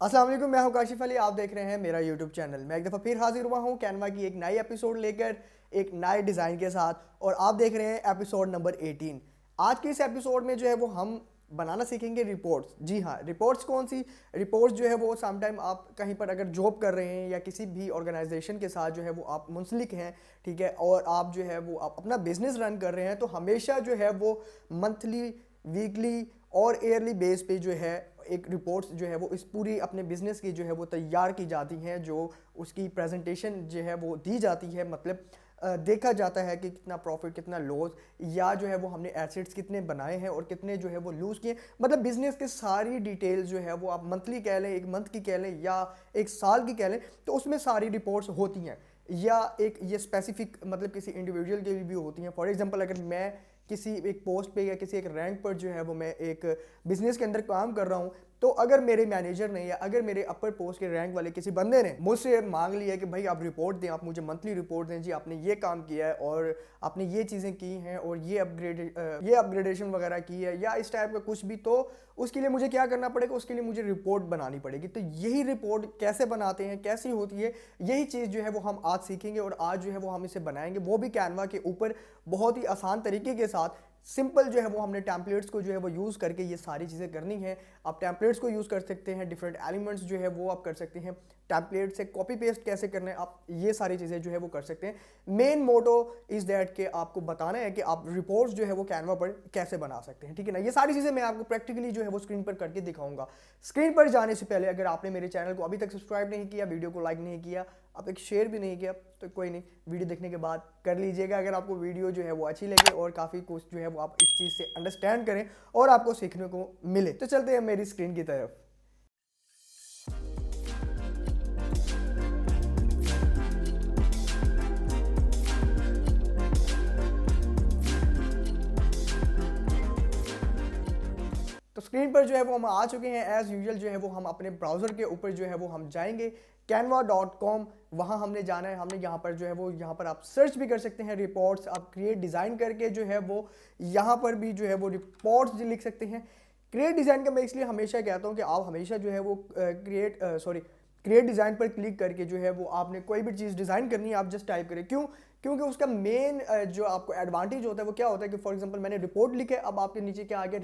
अस्सलाम वालेकुम, मैं हूं काशिफ अली। आप देख रहे हैं मेरा यूट्यूब चैनल। मैं एक दफ़ा फिर हाजिर हुआ हूं कैनवा की एक नई एपिसोड लेकर, एक नए डिज़ाइन के साथ। और आप देख रहे हैं एपिसोड नंबर 18। आज के इस एपिसोड में जो है वो हम बनाना सीखेंगे रिपोर्ट्स। जी हाँ, रिपोर्ट्स कौन सी रिपोर्ट्स जो है वो समटाइम आप कहीं पर अगर जॉब कर रहे हैं या किसी भी ऑर्गेनाइजेशन के साथ जो है वो आप मुंसलिक हैं, ठीक है, और आप जो है वो आप अपना बिजनेस रन कर रहे हैं, तो हमेशा जो है वो मंथली, वीकली और ईयरली बेस पे जो है एक रिपोर्ट्स जो है वो इस पूरी अपने बिजनेस की जो है वो तैयार की जाती हैं, जो उसकी प्रेजेंटेशन जो है वो दी जाती है। मतलब देखा जाता है कि कितना प्रॉफिट, कितना लॉस, या जो है वो हमने एसेट्स कितने बनाए हैं और कितने जो है वो लूज़ किए। मतलब बिजनेस के सारी डिटेल्स जो है वो आप मंथली कह लें, एक मंथ की कह लें या एक साल की कह लें, तो उसमें सारी रिपोर्ट्स होती हैं। या एक ये स्पेसिफिक मतलब किसी इंडिविजुअल के लिए भी होती हैं। फॉर एग्जांपल, अगर मैं किसी एक पोस्ट पे या किसी एक रैंक पर जो है वो मैं एक बिजनेस के अंदर काम कर रहा हूँ, तो अगर मेरे मैनेजर ने या अगर मेरे अपर पोस्ट के रैंक वाले किसी बंदे ने मुझसे मांग लिया कि भाई आप रिपोर्ट दें, आप मुझे मंथली रिपोर्ट दें, जी आपने ये काम किया है और आपने ये चीज़ें की हैं और ये अपग्रेडेशन वगैरह की है या इस टाइप का कुछ भी, तो उसके लिए मुझे क्या करना पड़ेगा? उसके लिए मुझे रिपोर्ट बनानी पड़ेगी। तो यही रिपोर्ट कैसे बनाते हैं, कैसी होती है, यही चीज़ जो है वो हम आज सीखेंगे और आज जो है वो हम इसे बनाएंगे, वो भी कैनवा के ऊपर बहुत ही आसान तरीके के साथ। सिंपल जो है वो हमने टेम्पलेट्स को जो है वो यूज़ करके ये सारी चीज़ें करनी है। आप टेम्पलेट्स को यूज़ कर सकते हैं, डिफरेंट एलिमेंट्स जो है वो आप कर सकते हैं, टेम्पलेट से कॉपी पेस्ट कैसे करना है, आप ये सारी चीज़ें जो है वो कर सकते हैं। मेन मोटो इज़ दैट कि आपको बताना है कि आप रिपोर्ट्स जो है वो कैनवा पर कैसे बना सकते हैं, ठीक है ना। ये सारी चीज़ें मैं आपको प्रैक्टिकली जो है वो स्क्रीन पर करके दिखाऊंगा। स्क्रीन पर जाने से पहले अगर आपने मेरे चैनल को अभी तक सब्सक्राइब नहीं किया, वीडियो को लाइक नहीं किया, आप एक शेयर भी नहीं किया, तो कोई नहीं, वीडियो देखने के बाद कर लीजिएगा। अगर आपको वीडियो जो है वो अच्छी लगे और काफ़ी कुछ जो है वो आप इस चीज़ से अंडरस्टैंड करें और आपको सीखने को मिले, तो चलते हैं मेरी स्क्रीन की तरफ। तो स्क्रीन पर जो है वो हम आ चुके हैं। एज़ यूजुअल जो है वो हम अपने ब्राउज़र के ऊपर जो है वो हम जाएंगे canva.com। वहाँ हमने जाना है, हमने यहाँ पर जो है वो यहाँ पर आप सर्च भी कर सकते हैं रिपोर्ट्स, आप क्रिएट डिज़ाइन करके जो है वो यहाँ पर भी जो है वो रिपोर्ट्स लिख सकते हैं। क्रिएट डिज़ाइन का मैं इसलिए हमेशा कहता हूँ कि आप हमेशा जो है वो क्रिएट डिज़ाइन पर क्लिक करके जो है वो आपने कोई भी चीज़ डिज़ाइन करनी है, आप जस्ट टाइप करें। क्यों? क्योंकि उसका मेन जो आपको एडवांटेज होता है वो क्या होता है कि फॉर एग्जांपल मैंने रिपोर्ट लिखे, अब आपके नीचे क्या आ गया?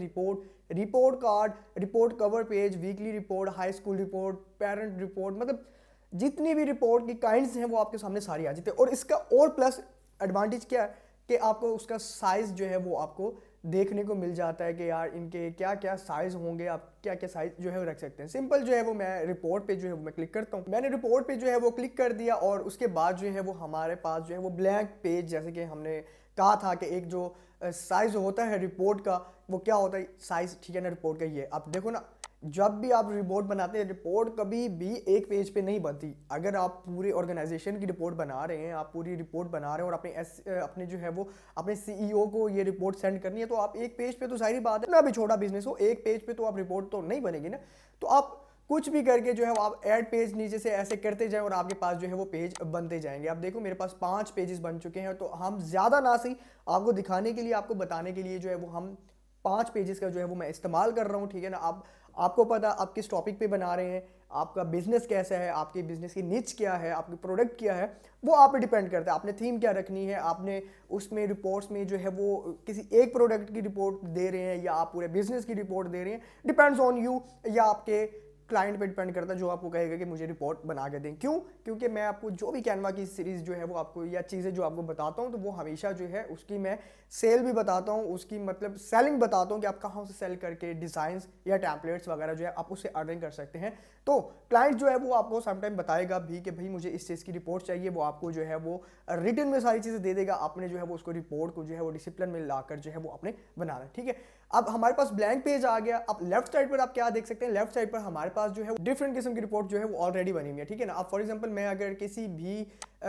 Report card, report cover page, weekly report, high school report, parent report, मतलब जितनी भी रिपोर्ट की काइंड्स हैं वो आपके सामने सारी आ जाती है। और इसका और प्लस एडवांटेज क्या है कि आपको उसका साइज़ जो है वो आपको देखने को मिल जाता है कि यार इनके क्या क्या साइज़ होंगे, आप क्या क्या साइज़ जो है वो रख सकते हैं। सिंपल जो है वो मैं रिपोर्ट पे जो है वो मैं क्लिक करता हूँ। मैंने रिपोर्ट पे जो है वो क्लिक कर दिया और उसके बाद जो है वो हमारे पास जो है वो ब्लैंक पेज, जैसे कि हमने कहा था कि एक जो साइज़ होता है रिपोर्ट का, वो क्या होता है साइज़, ठीक है ना, रिपोर्ट का। ये आप देखो ना, जब भी आप रिपोर्ट बनाते हैं, रिपोर्ट कभी भी एक पेज पे नहीं बनती। अगर आप पूरे ऑर्गेनाइजेशन की रिपोर्ट बना रहे हैं, आप पूरी रिपोर्ट बना रहे हैं और अपने जो है वो अपने सीईओ को ये रिपोर्ट सेंड करनी है, तो आप एक पेज पे, तो जाहिर बात है ना, अभी छोटा बिजनेस हो, एक पेज पे तो आप रिपोर्ट तो नहीं बनेगी ना। तो आप कुछ भी करके जो है वो आप ऐड पेज नीचे से ऐसे करते जाएं और आपके पास जो है वो पेज बनते जाएंगे। आप देखो मेरे पास 5 पेजेस बन चुके हैं। तो हम ज़्यादा ना सही, आपको दिखाने के लिए, आपको बताने के लिए जो है वो हम 5 पेजेस का जो है वो मैं इस्तेमाल कर रहा हूँ, ठीक है ना। आप आपको पता आप किस टॉपिक पे बना रहे हैं, आपका बिजनेस कैसा है, आपके बिजनेस की निच क्या है, आपकी प्रोडक्ट क्या है, वो आप पे डिपेंड करता है। आपने थीम क्या रखनी है, आपने उसमें रिपोर्ट्स में जो है वो किसी एक प्रोडक्ट की रिपोर्ट दे रहे हैं या आप पूरे बिजनेस की रिपोर्ट दे रहे हैं, डिपेंड्स ऑन यू, या आपके क्लाइंट पे डिपेंड करता है जो आपको कहेगा कि मुझे रिपोर्ट बना के दें। क्यों? क्योंकि मैं आपको जो भी कैनवा की सीरीज़ जो है वो आपको या चीज़ें जो आपको बताता हूँ, तो वो हमेशा जो है उसकी मैं सेल भी बताता हूँ, उसकी मतलब सेलिंग बताता हूँ कि आप कहाँ से सेल करके डिज़ाइंस या टैम्पलेट्स वगैरह जो है आप उससे अर्निंग कर सकते हैं। तो क्लाइंट जो है वो आपको समटाइम बताएगा भी कि भाई मुझे इस चीज़ की रिपोर्ट चाहिए, वो आपको जो है वो रिटन में सारी चीज़ें दे देगा। आपने जो है वो उसको रिपोर्ट को जो है वो डिसिप्लिन में लाकर जो है वो आपने बनाना है, ठीक है। अब हमारे पास ब्लैंक पेज आ गया। अब लेफ्ट साइड पर आप क्या देख सकते हैं? लेफ्ट साइड पर हमारे पास जो है डिफरेंट किस्म की रिपोर्ट जो है वो ऑलरेडी बनी हुई है, ठीक है ना। अब फॉर एग्जांपल मैं अगर किसी भी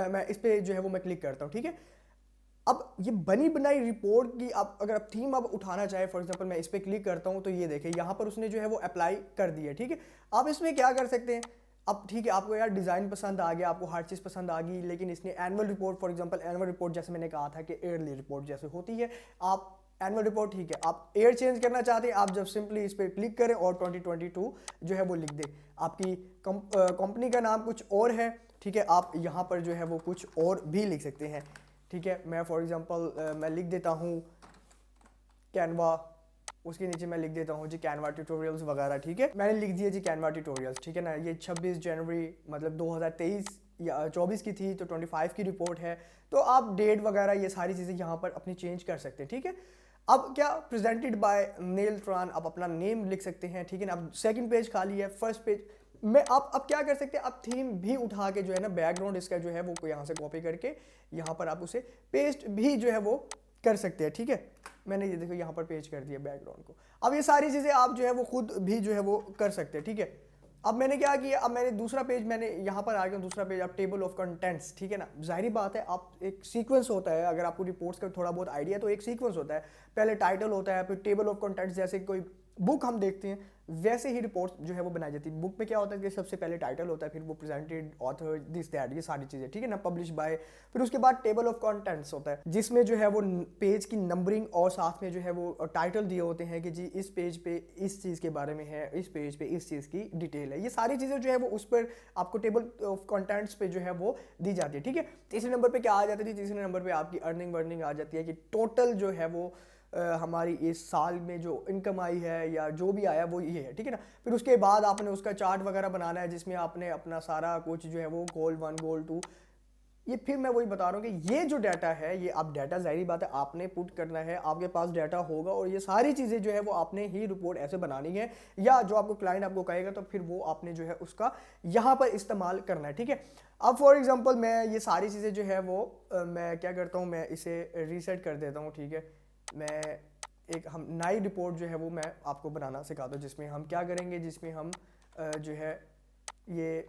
मैं इस पे जो है वो मैं क्लिक करता हूँ, ठीक है। अब ये बनी बनाई रिपोर्ट की आप अगर आप थीम अब उठाना चाहे, फॉर एग्जांपल मैं इस पे क्लिक करता हूँ, तो ये देखिए यहाँ पर उसने जो है वो अप्लाई कर दिया, ठीक है। आप इसमें क्या कर सकते हैं? अब ठीक है, आपको यार डिज़ाइन पसंद आ गया, आपको हर चीज़ पसंद आ गई, लेकिन इसने annual report, for example annual report जैसे मैंने कहा था कि ईयरली रिपोर्ट जैसे होती है, आप एनुअल रिपोर्ट, ठीक है। आप ईयर चेंज करना चाहते हैं, आप जब सिंपली इस पर क्लिक करें और 2022 जो है वो लिख दें। आपकी कंपनी का नाम कुछ और है, ठीक है, आप यहाँ पर जो है वो कुछ और भी लिख सकते हैं, ठीक है। मैं फॉर एग्जांपल मैं लिख देता हूँ कैनवा, उसके नीचे मैं लिख देता हूँ जी कैनवा ट्यूटोरियल्स वगैरह, ठीक है। मैंने लिख दिया जी कैनवा ट्यूटोरियल्स, ठीक है ना। ये 26 जनवरी मतलब 2023 या 24 की थी, तो 25 की रिपोर्ट है। तो आप डेट वगैरह ये सारी चीज़ें यहाँ पर अपनी चेंज कर सकते हैं, ठीक है। अब क्या प्रेजेंटेड बाय नेल ट्रान, आप अपना नेम लिख सकते हैं, ठीक है ना। अब सेकंड पेज खाली है, फर्स्ट पेज में आप अब क्या कर सकते हैं, आप थीम भी उठा के जो है ना, बैकग्राउंड इसका जो है वो यहाँ से कॉपी करके यहाँ पर आप उसे पेस्ट भी जो है वो कर सकते हैं, ठीक है। मैंने ये देखो यहाँ पर पेज कर दिया बैकग्राउंड को। अब ये सारी चीज़ें आप जो है वो खुद भी जो है वो कर सकते हैं, ठीक है। अब मैंने क्या किया, अब मैंने दूसरा पेज, मैंने यहाँ पर आ गया दूसरा पेज, आप टेबल ऑफ कंटेंट्स, ठीक है ना। जाहिर बात है, आप एक सीक्वेंस होता है, अगर आपको रिपोर्ट्स का थोड़ा बहुत आइडिया, तो एक सीक्वेंस होता है, पहले टाइटल होता है, फिर टेबल ऑफ कंटेंट्स, जैसे कोई बुक हम देखते हैं वैसे ही रिपोर्ट जो है वो बनाई जाती है। बुक में क्या होता है कि सबसे पहले टाइटल होता है, फिर वो प्रेजेंटेड ऑथर दिस दैट, ये सारी चीज़ें, ठीक है ना, पब्लिश बाय। फिर उसके बाद टेबल ऑफ कंटेंट्स होता है, जिसमें जो है वो पेज की नंबरिंग और साथ में जो है वो टाइटल दिए होते हैं कि जी इस पेज पे इस चीज़ के बारे में है, इस पेज पे इस चीज़ की डिटेल है। ये सारी चीज़ें जो है वो उस पर आपको टेबल ऑफ कंटेंट्स पे जो है वो दी जाती है, ठीक है। तीसरे नंबर पर क्या आ जाती है, तीसरे नंबर पर आपकी अर्निंग वर्निंग आ जाती है कि टोटल जो है वो हमारी इस साल में जो इनकम आई है या जो भी आया वो ये है, ठीक है ना। फिर उसके बाद आपने उसका चार्ट वगैरह बनाना है, जिसमें आपने अपना सारा कुछ जो है वो गोल 1 गोल 2, ये फिर मैं वही बता रहा हूँ कि ये जो डाटा है, ये आप डाटा जाहिर बात है आपने पुट करना है, आपके पास डाटा होगा और ये सारी चीज़ें जो है वो आपने ही रिपोर्ट ऐसे बनानी है, या जो आपको क्लाइंट आपको कहेगा तो फिर वो आपने जो है उसका यहाँ पर इस्तेमाल करना है, ठीक है। अब फॉर एग्जांपल मैं ये सारी चीज़ें जो है वो मैं क्या करता हूँ, मैं इसे रीसेट कर देता हूँ, ठीक है। मैं एक हम नई रिपोर्ट जो है वो मैं आपको बनाना सिखाता हूँ, जिसमें हम क्या करेंगे, जिसमें हम जो है ये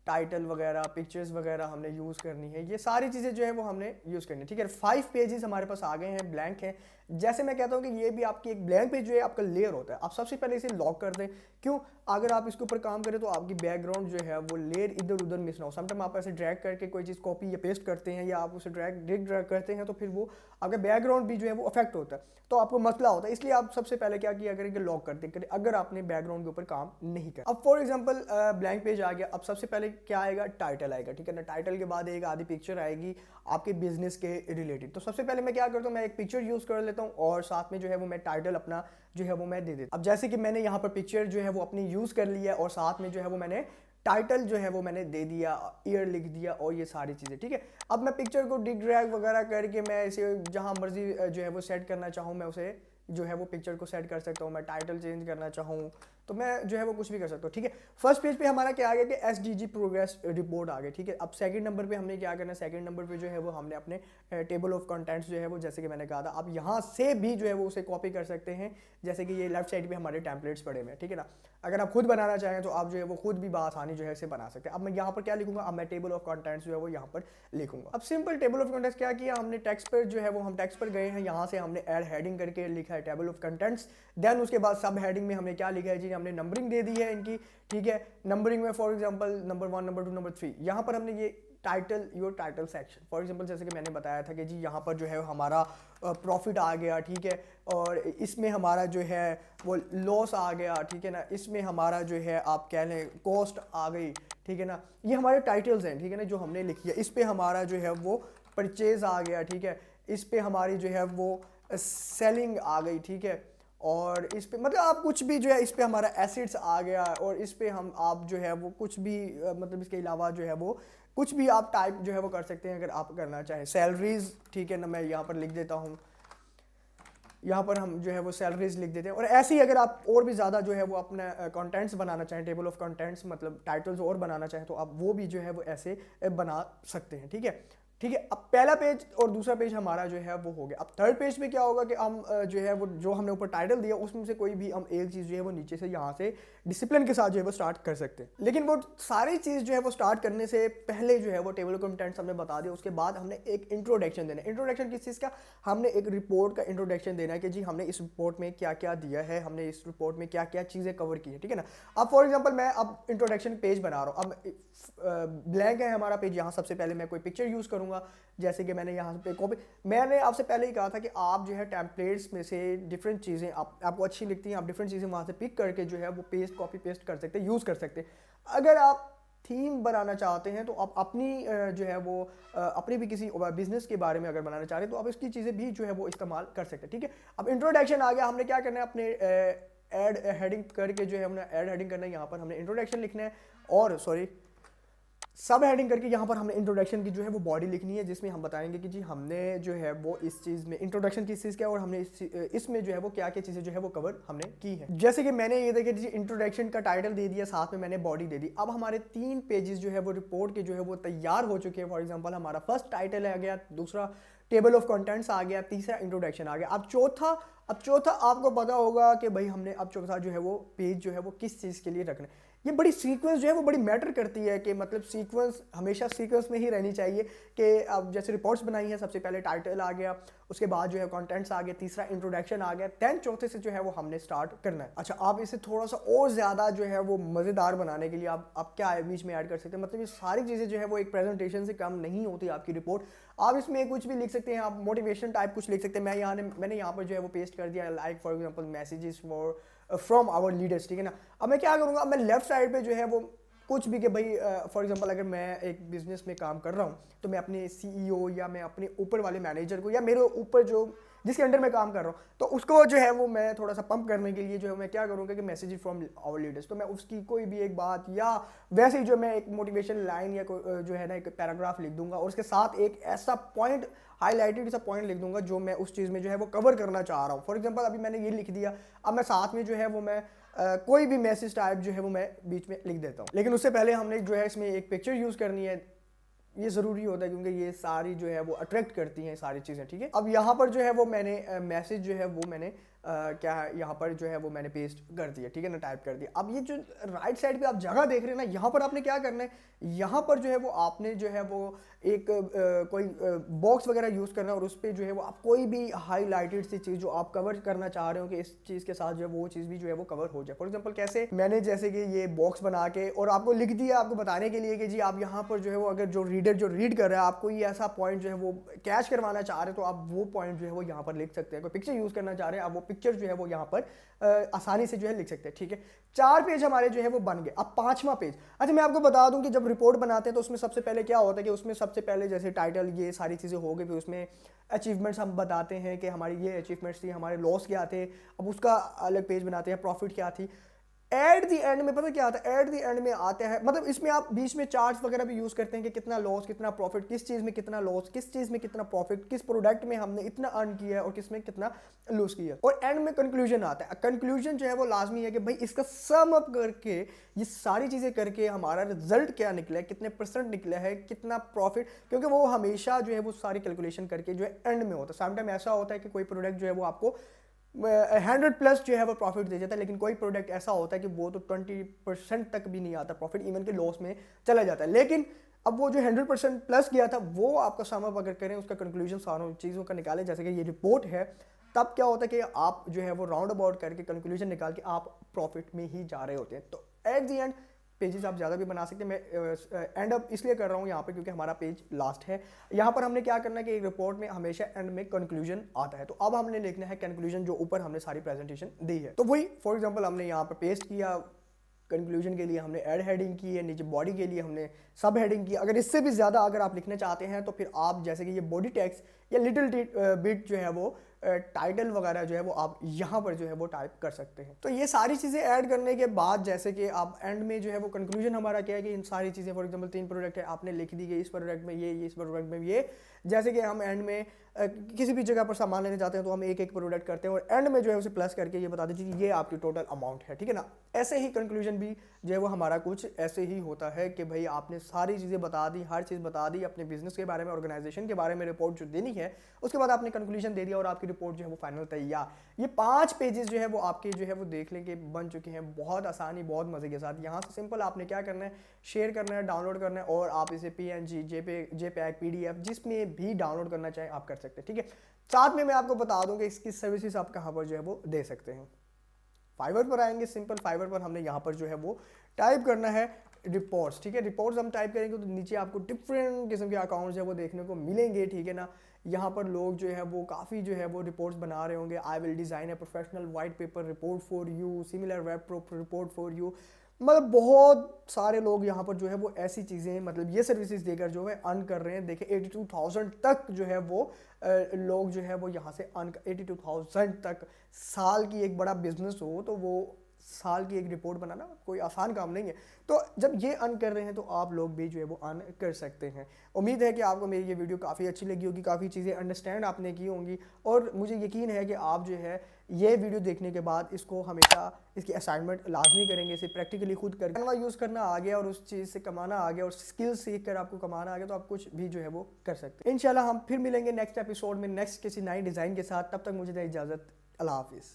टाइटल वगैरह पिक्चर्स वगैरह हमने यूज़ करनी है, ये सारी चीज़ें जो है वो हमने यूज़ करनी है, ठीक है। 5 पेजेस हमारे पास आ गए हैं, ब्लैंक हैं। जैसे मैं कहता हूँ कि ये भी आपकी एक ब्लैंक पेज जो है आपका लेयर होता है, आप सबसे पहले इसे लॉक कर दें। क्यों? अगर आप इसके ऊपर काम करें तो आपकी बैकग्राउंड जो है वो लेयर इधर उधर मिस ना हो। समटाइम आप ऐसे ड्रैग करके कोई चीज़ कॉपी या पेस्ट करते हैं, या आप उसे ड्रैग करते हैं, तो फिर वो आपका बैकग्राउंड भी जो है वो अफेक्ट होता है, तो आपको मसला होता है। इसलिए आप सबसे पहले क्या किया करेंगे, लॉक करते करें अगर आपने बैकग्राउंड के ऊपर काम नहीं किया। अब फॉर एग्जांपल ब्लैंक पेज आ गया, अब सबसे पहले क्या आएगा, टाइटल आएगा, ठीक है ना। टाइटल के बाद एक आधी पिक्चर आएगी आपके बिजनेस के रिलेटेड। तो सबसे पहले मैं क्या करता हूँ, मैं एक पिक्चर यूज़ कर लेता हूँ और साथ में जो है वो मैं टाइटल अपना जो है वो मैं दे देता हूँ। अब जैसे कि मैंने यहाँ पर पिक्चर जो है वो अपनी यूज़ कर लिया और साथ में जो है वो मैंने टाइटल जो है वो मैंने दे दिया, ईयर लिख दिया और ये सारी चीज़ें, ठीक है। अब मैं पिक्चर को ड्रैग वगैरह करके मैं इसे जहाँ मर्जी जो है वो सेट करना चाहूँ, मैं उसे जो है वो पिक्चर को सेट कर सकता हूँ। मैं टाइटल चेंज करना चाहूँ तो मैं जो है वो कुछ भी कर सकता हूँ, ठीक है। फर्स्ट पेज पे हमारा क्या आ गया कि SDG प्रोग्रेस रिपोर्ट आ गया, ठीक है। अब सेकंड नंबर पे हमने क्या करना है, सेकंड नंबर पे जो है वो हमने अपने टेबल ऑफ कंटेंट्स जो है वो, जैसे कि मैंने कहा था, आप यहाँ से भी जो है वो उसे कॉपी कर सकते हैं। जैसे कि ये लेफ्ट साइड पे हमारे टेम्पलेट्स पड़े हुए हैं, ठीक है ना। अगर आप खुद बनाना चाहें तो आप जो है वो खुद भी आसानी जो है इसे बना सकते हैं। अब मैं यहाँ पर क्या लिखूंगा, अब मैं टेबल ऑफ कंटेंट्स जो है वो यहाँ पर लिखूंगा। अब सिंपल टेबल ऑफ कंटेंट्स क्या किया हमने, टेक्स्ट पर जो है वो हम टेक्स्ट पर गए हैं, यहाँ से हमने ऐड हेडिंग करके लिखा है टेबल ऑफ कंटेंट्स। देन उसके बाद सब हेडिंग में हमने क्या लिखा है जी, हमने नंबरिंग दे दी है इनकी, ठीक है। नंबरिंग में for example number 1 number 2 number 3, यहाँ पर हमने ये title, your title section for example, जैसे कि मैंने बताया था कि जी यहाँ पर जो है हमारा प्रॉफिट आ गया, ठीक है, और इसमें हमारा जो है वो लॉस आ गया, ठीक है ना। इसमें हमारा जो है आप कह लें कॉस्ट आ गई, ठीक है ना। ये हमारे टाइटल्स हैं, ठीक है ना, जो हमने लिखी है। इस पर हमारा जो है वो परचेज आ गया, ठीक है। इस पर हमारी जो है वो सेलिंग आ गई, ठीक है। और इस पे मतलब आप कुछ भी जो है, इस पे हमारा एसिड्स आ गया, और इस पे हम आप जो है वो कुछ भी मतलब इसके अलावा जो है वो कुछ भी आप टाइप जो है वो कर सकते हैं अगर आप करना चाहें। सैलरीज, ठीक है ना, मैं यहाँ पर लिख देता हूँ, यहाँ पर हम जो है वो सैलरीज लिख देते हैं। और ऐसे ही अगर आप और भी ज़्यादा जो है वो अपना कंटेंट्स बनाना चाहें, टेबल ऑफ कंटेंट्स मतलब टाइटल्स और बनाना चाहें, तो आप वो भी जो है वो ऐसे बना सकते हैं, ठीक है। ठीक है, अब पहला पेज और दूसरा पेज हमारा जो है वो हो गया। अब थर्ड पेज पे क्या होगा कि हम जो है वो जो हमने ऊपर टाइटल दिया उसमें से कोई भी हम एक चीज़ जो है वो नीचे से यहाँ से डिसिप्लिन के साथ जो है वो स्टार्ट कर सकते हैं। लेकिन वो सारी चीज़ जो है वो स्टार्ट करने से पहले जो है वो टेबल कंटेंट्स हमने बता दिया, उसके बाद हमने एक इंट्रोडक्शन देना है। इंट्रोडक्शन किस चीज़ का, हमने एक रिपोर्ट का इंट्रोडक्शन देना है कि जी हमने इस रिपोर्ट में क्या क्या दिया है, हमने इस रिपोर्ट में क्या क्या चीज़ें कवर की है, ठीक है ना। अब फॉर एग्जाम्पल मैं अब इंट्रोडक्शन पेज बना रहा हूँ, अब ब्लैंक है हमारा पेज, यहाँ सबसे पहले मैं कोई पिक्चर यूज़ करूँगा। दूंगा। जैसे कि मैंने यहाँ पे कॉपी, मैंने आपसे पहले ही कहा था कि आप जो है टेम्पलेट्स में से डिफरेंट चीज़ें आपको अच्छी लगती हैं, आप डिफरेंट चीज़ें वहाँ से पिक करके जो है वो कॉपी पेस्ट कर सकते हैं, यूज़ कर सकते हैं। अगर आप थीम बनाना चाहते हैं तो आप अपनी जो है वो अपनी भी किसी बिजनेस के बारे में अगर बनाना चाह रहे हैं तो आप इसकी चीज़ें भी जो है वो इस्तेमाल कर सकते हैं, ठीक है। अब इंट्रोडक्शन आ गया, हमने क्या करना है, अपने एड हेडिंग करके जो है हमने एड हेडिंग करना है, यहाँ पर हमने इंट्रोडक्शन लिखना है और सॉरी सब हेडिंग करके यहाँ पर हमने इंट्रोडक्शन की जो है वो बॉडी लिखनी है, जिसमें हम बताएंगे कि जी हमने जो है वो इस चीज़ में इंट्रोडक्शन किस चीज़ क्या और हमने इसमें जो है वो क्या क्या चीज़ें जो है वो कवर हमने की है। जैसे कि मैंने ये देखिए जी इंट्रोडक्शन का टाइटल दे दिया, साथ में मैंने बॉडी दे दी। अब हमारे 3 पेजेस जो है वो रिपोर्ट के जो है वो तैयार हो चुके हैं। फॉर एग्जाम्पल हमारा फर्स्ट टाइटल आ गया, दूसरा टेबल ऑफ कंटेंट्स आ गया, तीसरा इंट्रोडक्शन आ गया। अब चौथा आपको पता होगा कि भाई हमने अब चौथा जो है वो पेज जो है वो किस चीज़ के लिए रखना है। ये बड़ी सीक्वेंस जो है वो बड़ी मैटर करती है कि मतलब सीक्वेंस हमेशा सीक्वेंस में ही रहनी चाहिए कि अब जैसे रिपोर्ट्स बनाई है, सबसे पहले टाइटल आ गया, उसके बाद जो है कंटेंट्स आ गए, तीसरा इंट्रोडक्शन आ गया, देन चौथे से जो है वो हमने स्टार्ट करना है। अच्छा, आप इसे थोड़ा सा और ज़्यादा जो है वो मज़ेदार बनाने के लिए आप क्या बीच में ऐड कर सकते हैं, मतलब ये सारी चीज़ें जो है वो एक प्रेजेंटेशन से कम नहीं होती आपकी रिपोर्ट। आप इसमें कुछ भी लिख सकते हैं, आप मोटिवेशन टाइप कुछ लिख सकते हैं। मैंने यहाँ पर जो है वो पेस्ट कर दिया, like for example messages from our leaders, ठीक है ना। अब मैं क्या करूँगा, मैं लेफ्ट साइड पे जो है वो कुछ भी कि भाई फॉर एग्जांपल अगर मैं एक बिजनेस में काम कर रहा हूँ तो मैं अपने सीईओ या मैं अपने ऊपर वाले मैनेजर को या मेरे ऊपर जो जिसके अंडर मैं काम कर रहा हूँ तो उसको जो है वो मैं थोड़ा सा पंप करने के लिए जो है मैं क्या करूँगा कि मैसेज फ्रॉम आवर लीडर्स, तो मैं उसकी कोई भी एक बात या वैसे ही जो मैं एक मोटिवेशन लाइन या जो है ना एक पैराग्राफ लिख दूंगा और उसके साथ एक ऐसा पॉइंट हाईलाइटेड सा पॉइंट लिख दूंगा जो मैं उस चीज़ में जो है वो कवर करना चाह रहा हूँ। फॉर एग्जांपल अभी मैंने ये लिख दिया, अब मैं साथ में जो है वो मैं कोई भी मैसेज टाइप जो है वो मैं बीच में लिख देता हूँ। लेकिन उससे पहले हमने जो है इसमें एक पिक्चर यूज़ करनी है, ये ज़रूरी होता है क्योंकि ये सारी जो है वो अट्रैक्ट करती हैं सारी चीज़ें, ठीक है। अब यहाँ पर जो है वो मैंने मैसेज जो है वो मैंने क्या है यहाँ पर जो है वो मैंने पेस्ट कर दिया, ठीक है ना, टाइप कर दिया। अब ये जो राइट साइड पे आप जगह देख रहे हैं ना, यहाँ पर आपने क्या करना है, यहाँ पर जो है वो आपने जो है वो एक कोई बॉक्स वगैरह यूज़ करना है और उस पर जो है वो आप कोई भी हाईलाइटेड सी चीज़ जो आप कवर करना चाह रहे हो कि इस चीज़ के साथ जो है वो चीज़ भी जो है वो कवर हो जाए। फॉर एग्जाम्पल कैसे, मैंने जैसे कि ये बॉक्स बना के और आपको लिख दिया आपको बताने के लिए कि जी आप यहाँ पर जो है वो अगर जो रीडर जो रीड कर रहा है आपको ये ऐसा पॉइंट जो है वो कैच करवाना चाह रहे हो तो आप वो पॉइंट जो है वो यहाँ पर लिख सकते हैं। कोई पिक्चर यूज़ करना चाह रहे हैं आप वो पिक्चर जो है वो यहाँ पर आसानी से जो है लिख सकते हैं, ठीक है। 4 पेज हमारे जो है वो बन गए। अब 5वां पेज, अच्छा मैं आपको बता दूं कि जब रिपोर्ट बनाते हैं तो उसमें सबसे पहले क्या होता है कि उसमें सबसे पहले जैसे टाइटल ये सारी चीज़ें हो गई, फिर उसमें अचीवमेंट्स हम बताते हैं कि हमारी ये अचीवमेंट्स थी, हमारे लॉस क्या थे, अब उसका अलग पेज बनाते हैं, प्रॉफिट क्या थी। एट द एंड में पता क्या आता है, एट द एंड में आता है मतलब इसमें आप बीच में चार्ट्स वगैरह भी यूज़ करते हैं कि कितना लॉस कितना प्रॉफिट, किस चीज़ में कितना लॉस, किस चीज़ में कितना प्रॉफिट, किस प्रोडक्ट में हमने इतना अर्न किया है और किस में कितना लूज किया। और एंड में कंक्लूजन आता है। कंक्लूजन जो है वो लाजमी है कि भाई इसका सम अप करके ये सारी चीज़ें करके हमारा रिजल्ट क्या निकला है, कितने % निकला है, कितना प्रॉफिट, क्योंकि वो हमेशा जो है वो सारी कैलकुलेशन करके जो है एंड में होता है। समटाइम ऐसा होता है कि कोई प्रोडक्ट जो है वो आपको 100+ जो है वो प्रॉफिट दे जाता है, लेकिन कोई प्रोडक्ट ऐसा होता है कि वो तो 20% तक भी नहीं आता प्रॉफिट, इवन के लॉस में चला जाता है। लेकिन अब वो जो 100% प्लस गया था वो आपका सम अप अगर करें, उसका कंक्लूजन सारों चीज़ों का निकालें, जैसे कि ये रिपोर्ट है, तब क्या होता है कि आप जो है वो राउंड अबाउट करके कंक्लूजन निकाल के आप प्रॉफिट में ही जा रहे होते हैं। तो एट दी एंड पेजेस आप ज़्यादा भी बना सकते हैं। मैं एंड अप इसलिए कर रहा हूँ यहाँ पे क्योंकि हमारा पेज लास्ट है। यहाँ पर हमने क्या करना है कि एक रिपोर्ट में हमेशा एंड में कंक्लूजन आता है, तो अब हमने लिखना है कंक्लूजन जो ऊपर हमने सारी प्रेजेंटेशन दी है। तो वही फॉर एग्जांपल हमने यहाँ पर पेस्ट किया, कंक्लूजन के लिए हमने एड हेडिंग की है, नीचे बॉडी के लिए हमने सब हेडिंग की। अगर इससे भी ज़्यादा अगर आप लिखना चाहते हैं तो फिर आप जैसे कि ये बॉडी टेक्स्ट या लिटिल बिट जो है वो टाइटल वगैरह जो है वो आप यहाँ पर जो है वो टाइप कर सकते हैं। तो ये सारी चीज़ें ऐड करने के बाद जैसे कि आप एंड में जो है वो कंक्लूजन हमारा क्या है कि इन सारी चीज़ें फॉर एग्जांपल 3 प्रोडक्ट है, आपने लिख दी गई इस प्रोडक्ट में ये इस प्रोडक्ट में ये, जैसे कि हम एंड में किसी भी जगह पर सामान लेने जाते हैं तो हम एक एक प्रोडक्ट करते हैं और एंड में जो है उसे प्लस करके ये बता दीजिए कि ये आपकी टोटल अमाउंट है, ठीक है ना। ऐसे ही कंक्लूजन भी जो है वो हमारा कुछ ऐसे ही होता है कि भाई आपने सारी चीज़ें बता दी, हर चीज़ बता दी, अपने बिजनेस के बारे में, ऑर्गेनाइजेशन के बारे में रिपोर्ट जो देनी है, उसके बाद आपने कंक्लूजन दे दिया और आपकी रिपोर्ट जो है वो फाइनल तैयार। ये 5 पेजेस जो है वो आपके जो है वो देख लें कि बन चुके हैं, बहुत आसानी बहुत मज़े के साथ। यहाँ से सिंपल आपने क्या करना है, शेयर करना है, डाउनलोड करना है और आप इसे PNG, JPEG, PDF जिसमें भी डाउनलोड करना चाहें आप कर सकते हैं, ठीक है। साथ में मैं आपको बता दूं कि इसकी सर्विसेज आप कहाँ पर जो है वो दे सकते हैं। फाइवर पर आएंगे, सिंपल फाइवर पर हमने यहाँ पर जो है वो टाइप करना है रिपोर्ट्स, ठीक है। रिपोर्ट्स हम टाइप करेंगे तो नीचे आपको डिफरेंट किस्म के अकाउंट्स है वो देखने को मिलेंगे, ठीक है ना। यहाँ पर लोग जो है वो काफ़ी जो है वो रिपोर्ट्स बना रहे होंगे। I will design a professional white paper report for you, similar web report for you. मतलब बहुत सारे लोग यहाँ पर जो है वो ऐसी चीज़ें मतलब ये सर्विसेज देकर जो है अर्न कर रहे हैं। देखिए 82,000 तक जो है वो लोग जो है वो यहाँ से अर्न 82,000 तक। साल की एक बड़ा बिजनेस हो तो वो साल की एक रिपोर्ट बनाना कोई आसान काम नहीं है। तो जब ये अर्न कर रहे हैं तो आप लोग भी जो है वो अर्न कर सकते हैं। उम्मीद है कि आपको मेरी ये वीडियो काफ़ी अच्छी लगी होगी, काफ़ी चीज़ें अंडरस्टैंड आपने की होंगी, और मुझे यकीन है कि आप जो है ये वीडियो देखने के बाद इसको हमेशा इसकी असाइनमेंट लाजमी करेंगे, इसे प्रैक्टिकली खुद करके कैनवा यूज़ करना आ गया और उस चीज़ से कमाना आ गया और स्किल सीख कर आपको कमाना आ गया तो आप कुछ भी जो है वो कर सकते हैं। इंशाल्लाह हम फिर मिलेंगे नेक्स्ट एपिसोड में नेक्स्ट किसी नई डिज़ाइन के साथ। तब तक मुझे दें इजाज़त। अल्लाह हाफिज़।